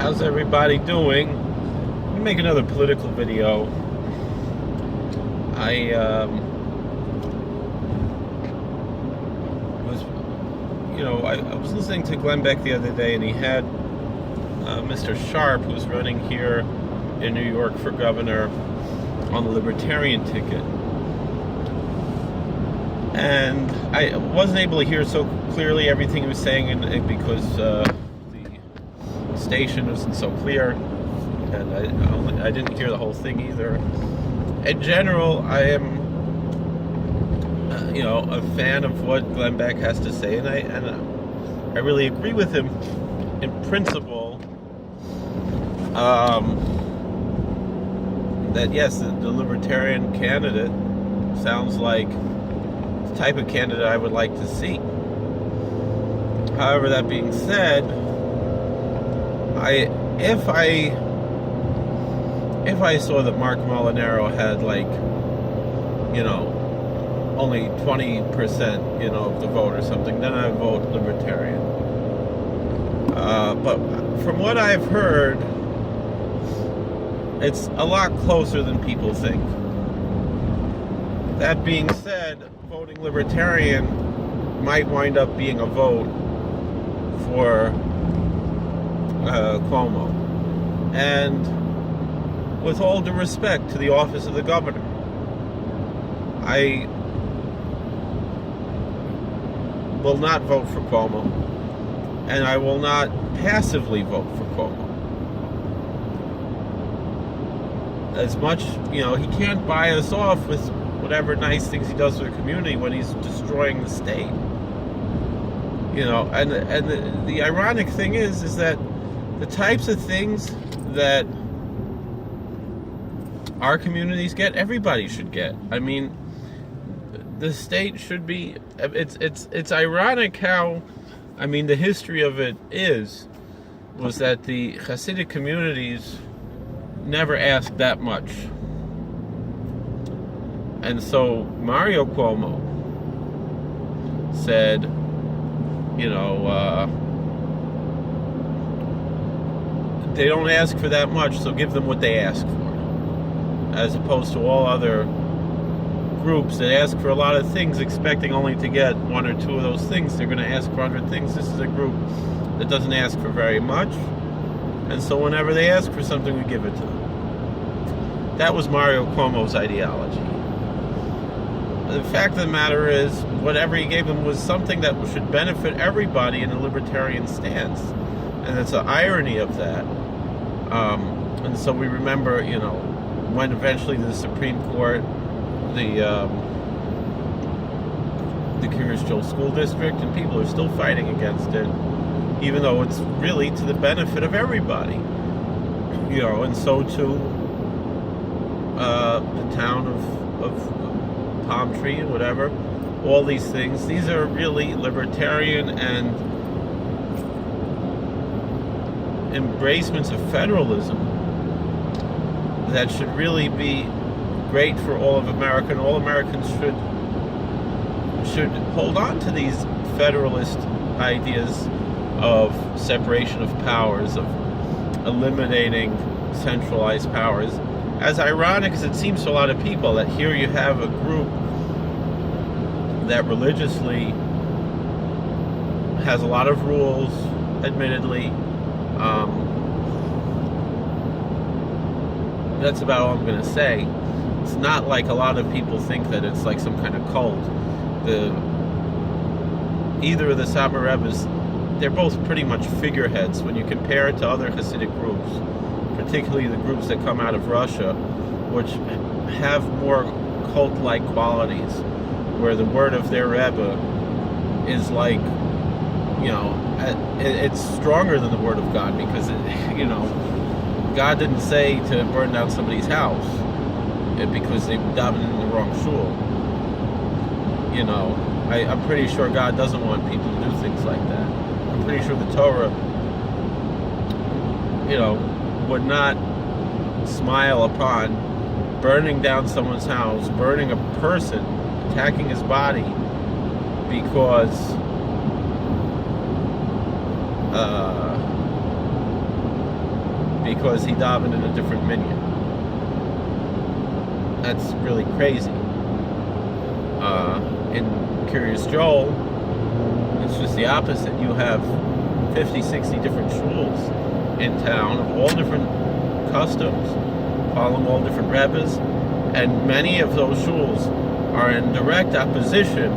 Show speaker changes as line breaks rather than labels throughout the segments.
How's everybody doing? Let me make another political video. I was listening to Glenn Beck the other day, and he had Mr. Sharp, who's running here in New York for governor on the Libertarian ticket. And I wasn't able to hear so clearly everything he was saying because the station wasn't so clear, and I didn't hear the whole thing either. In general, I am a fan of what Glenn Beck has to say, and I really agree with him in principle. That yes, the Libertarian candidate sounds like the type of candidate I would like to see. However, that being said, if I saw that Mark Molinaro had only 20% of the vote or something, then I would vote Libertarian. But from what I've heard, it's a lot closer than people think. That being said, voting Libertarian might wind up being a vote for Cuomo. And with all due respect to the office of the governor, I will not vote for Cuomo, and I will not passively vote for Cuomo. As much, he can't buy us off with whatever nice things he does for the community when he's destroying the state. And the ironic thing is that the types of things that our communities get, everybody should get. I mean, the state should be. It's ironic how, the history of it was that the Hasidic communities never asked that much, and so Mario Cuomo said, they don't ask for that much, so give them what they ask for, as opposed to all other groups that ask for a lot of things expecting only to get one or two of those things. They're going to ask for 100 things. This is a group that doesn't ask for very much, and so whenever they ask for something, we give it to them. That was Mario Cuomo's ideology. The fact of the matter is, whatever he gave them was something that should benefit everybody in a libertarian stance, and it's an irony of that. And so we remember, when eventually the Supreme Court, the Curious Joel School District, and people are still fighting against it, even though it's really to the benefit of everybody. And so too, the town of Palm Tree and whatever, all these things, these are really libertarian and embracements of federalism that should really be great for all of America, and all Americans should hold on to these federalist ideas of separation of powers, of eliminating centralized powers. As ironic as it seems to a lot of people that here you have a group that religiously has a lot of rules, admittedly. That's about all I'm going to say. It's not like a lot of people think that it's like some kind of cult. Either of the Satmar Rebbes, they're both pretty much figureheads when you compare it to other Hasidic groups, particularly the groups that come out of Russia, which have more cult-like qualities, where the word of their Rebbe is like, it's stronger than the word of God, because God didn't say to burn down somebody's house because they davened in the wrong shul. I'm pretty sure God doesn't want people to do things like that. I'm pretty sure the Torah, would not smile upon burning down someone's house, burning a person, attacking his body, because because he davened in a different minyan. That's really crazy. In Curious Joel, it's just the opposite. You have 50, 60 different shuls in town of all different customs, following all different rebbes, and many of those shuls are in direct opposition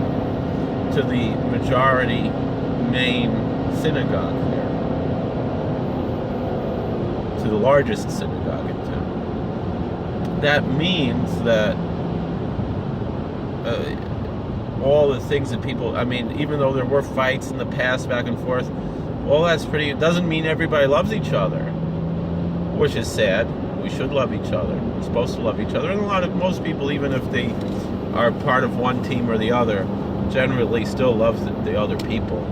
to the majority main synagogue there, to the largest synagogue in town. That means that all the things that people, even though there were fights in the past back and forth, all that's pretty, it doesn't mean everybody loves each other, which is sad. We should love each other. We're supposed to love each other. And most people, even if they are part of one team or the other, generally still love the other people.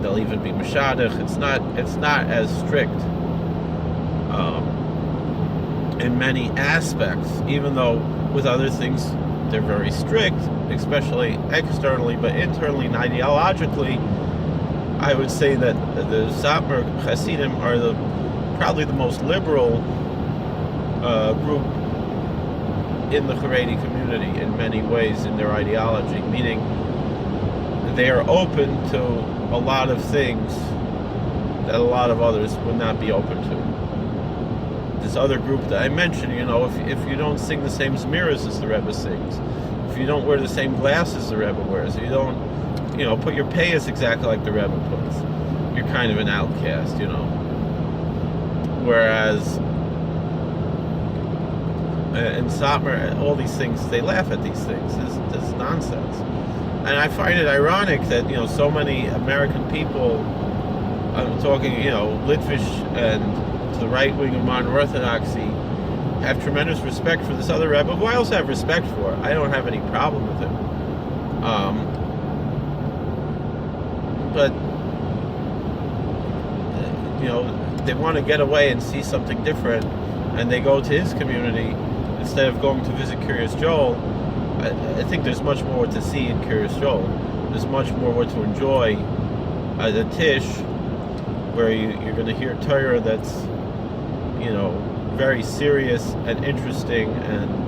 They'll even be mashadich. It's not as strict in many aspects, even though with other things they're very strict, especially externally, but internally and ideologically, I would say that the Satmar Hasidim are probably the most liberal group in the Haredi community in many ways in their ideology, meaning they are open to a lot of things that a lot of others would not be open to. This other group that I mentioned, if you don't sing the same Zmiras as the Rebbe sings, if you don't wear the same glasses the Rebbe wears, if you don't, put your payas exactly like the Rebbe puts, you're kind of an outcast, Whereas in Satmar, all these things, they laugh at these things. This is nonsense. And I find it ironic that, so many American people, I'm talking, Litvish and to the right wing of modern Orthodoxy, have tremendous respect for this other Rebbe, who I also have respect for. I don't have any problem with him. But, they want to get away and see something different, and they go to his community instead of going to visit Curious Joel. I think there's much more to see in Curious Joel. There's much more to enjoy at the Tish, where you're going to hear Torah that's, very serious and interesting, and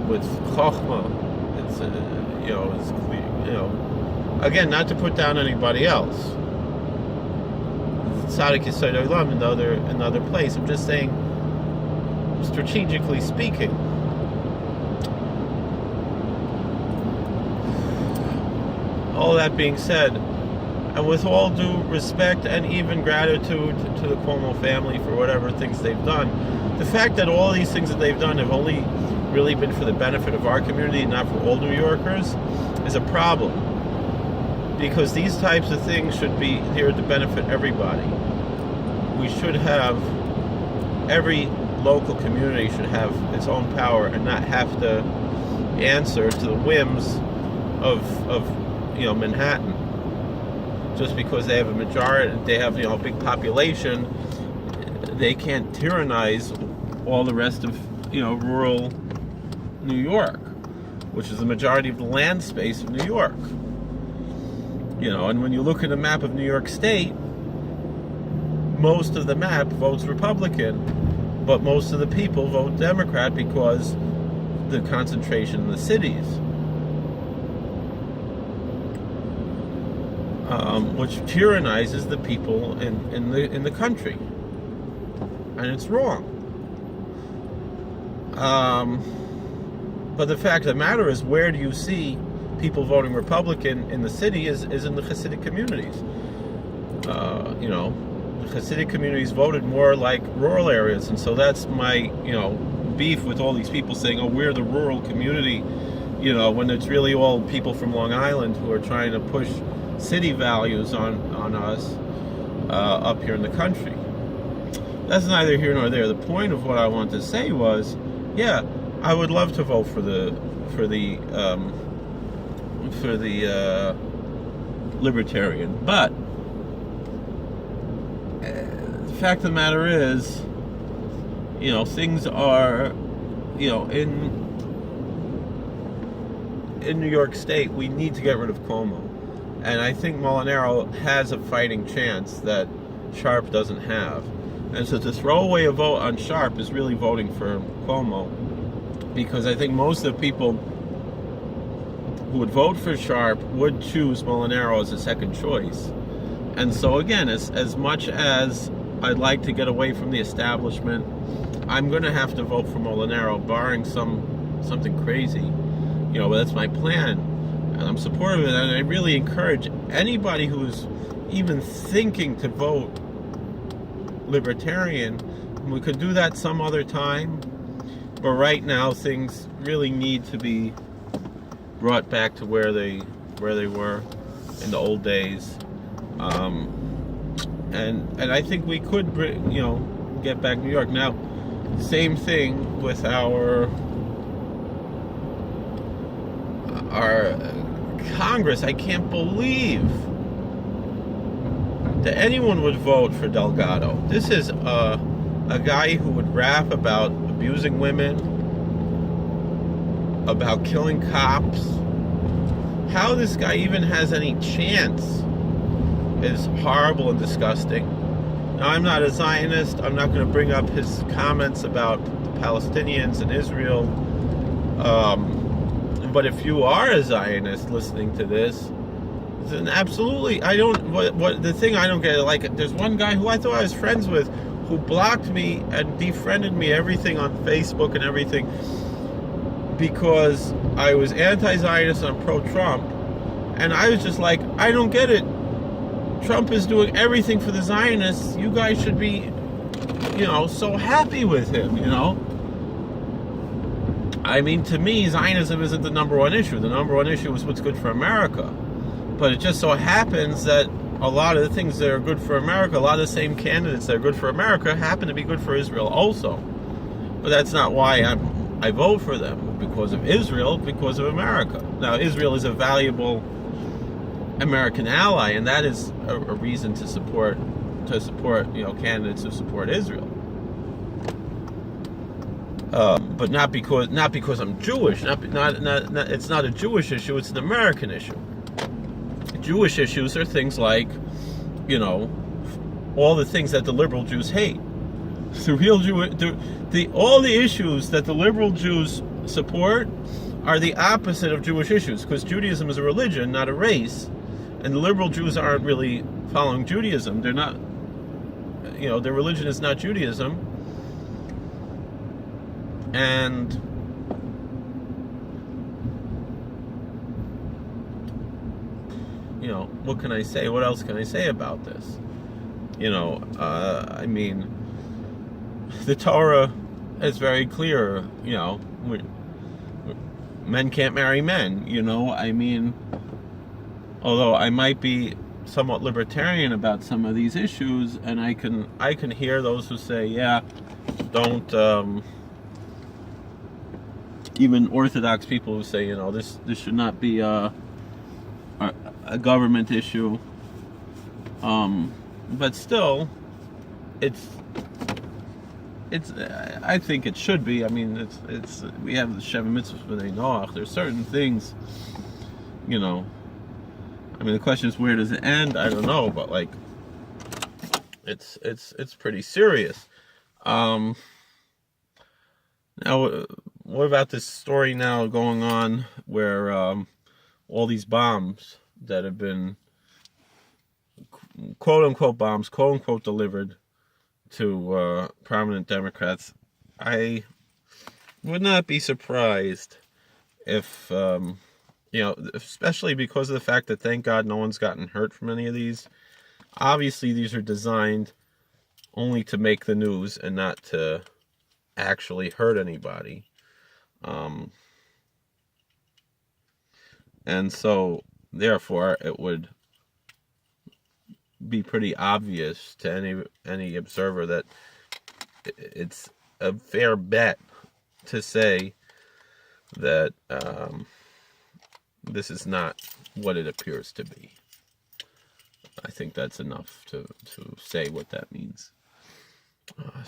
with Chochmah. It's it's clear, again, not to put down anybody else. Tzaddik Yesod Olam another place. I'm just saying, strategically speaking. All that being said, and with all due respect and even gratitude to the Cuomo family for whatever things they've done, the fact that all these things that they've done have only really been for the benefit of our community and not for all New Yorkers is a problem. Because these types of things should be here to benefit everybody. We should have, every local community should have its own power and not have to answer to the whims of Manhattan. Just because they have a majority, they have a big population, they can't tyrannize all the rest of rural New York, which is the majority of the land space of New York. And when you look at a map of New York State, most of the map votes Republican, but most of the people vote Democrat because the concentration in the cities, which tyrannizes the people in the country, and it's wrong. But the fact of the matter is, where do you see people voting Republican in the city is in the Hasidic communities. The Hasidic communities voted more like rural areas, and so that's my, beef with all these people saying, oh, we're the rural community, when it's really all people from Long Island who are trying to push city values on us up here in the country. That's neither here nor there. The point of what I want to say was, yeah, I would love to vote for the Libertarian, but the fact of the matter is, things are, in New York State, we need to get rid of Cuomo. And I think Molinaro has a fighting chance that Sharp doesn't have. And so to throw away a vote on Sharp is really voting for Cuomo, because I think most of the people who would vote for Sharp would choose Molinaro as a second choice. And so again, as much as I'd like to get away from the establishment, I'm going to have to vote for Molinaro, barring something crazy. You know, that's my plan, and I'm supportive of it. And I really encourage anybody who's even thinking to vote Libertarian. We could do that some other time, but right now things really need to be brought back to where they were in the old days. And I think we could, get back New York. Now, same thing with our Congress. I can't believe that anyone would vote for Delgado. This is a guy who would rap about abusing women, about killing cops. How this guy even has any chance is horrible and disgusting. Now, I'm not a Zionist. I'm not going to bring up his comments about the Palestinians and Israel. But if you are a Zionist listening to this, then absolutely, I don't. What the thing I don't get, like, there's one guy who I thought I was friends with, who blocked me and defriended me, everything on Facebook and everything, because I was anti-Zionist and I'm pro-Trump, and I was just like, I don't get it. Trump is doing everything for the Zionists. You guys should be, so happy with him, I mean, to me, Zionism isn't the number one issue. The number one issue is what's good for America. But it just so happens that a lot of the things that are good for America, a lot of the same candidates that are good for America happen to be good for Israel also. But that's not why I vote for them, because of Israel, because of America. Now, Israel is a valuable American ally, and that is a reason to support candidates who support Israel. But not because I'm Jewish. It's not a Jewish issue. It's an American issue. Jewish issues are things like, all the things that the liberal Jews hate. The real all the issues that the liberal Jews support are the opposite of Jewish issues, because Judaism is a religion, not a race, and the liberal Jews aren't really following Judaism. They're not, their religion is not Judaism. And what can I say? What else can I say about this? I mean, the Torah is very clear. Men can't marry men. I mean, although I might be somewhat libertarian about some of these issues, and I can hear those who say, yeah, don't. Even Orthodox people who say, this should not be a government issue. But still, it's. I think it should be. I mean, it's. We have the Sheva Mitzvahs B'nai Noach. There's certain things, I mean, the question is, where does it end? I don't know, but it's pretty serious. Now, what about this story now going on where all these bombs that have been quote-unquote bombs, quote-unquote delivered to prominent Democrats? I would not be surprised if, especially because of the fact that, thank God, no one's gotten hurt from any of these. Obviously, these are designed only to make the news and not to actually hurt anybody. And so, therefore, it would be pretty obvious to any observer that it's a fair bet to say that this is not what it appears to be. I think that's enough to say what that means.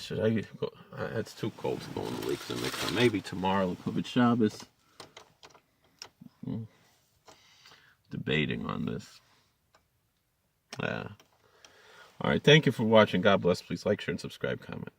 Should I go? It's too cold to go in the leaks and mix them. Maybe tomorrow, Kavod Shabbos. debating on this. All right. Thank you for watching. God bless. Please like, share, and subscribe, comment.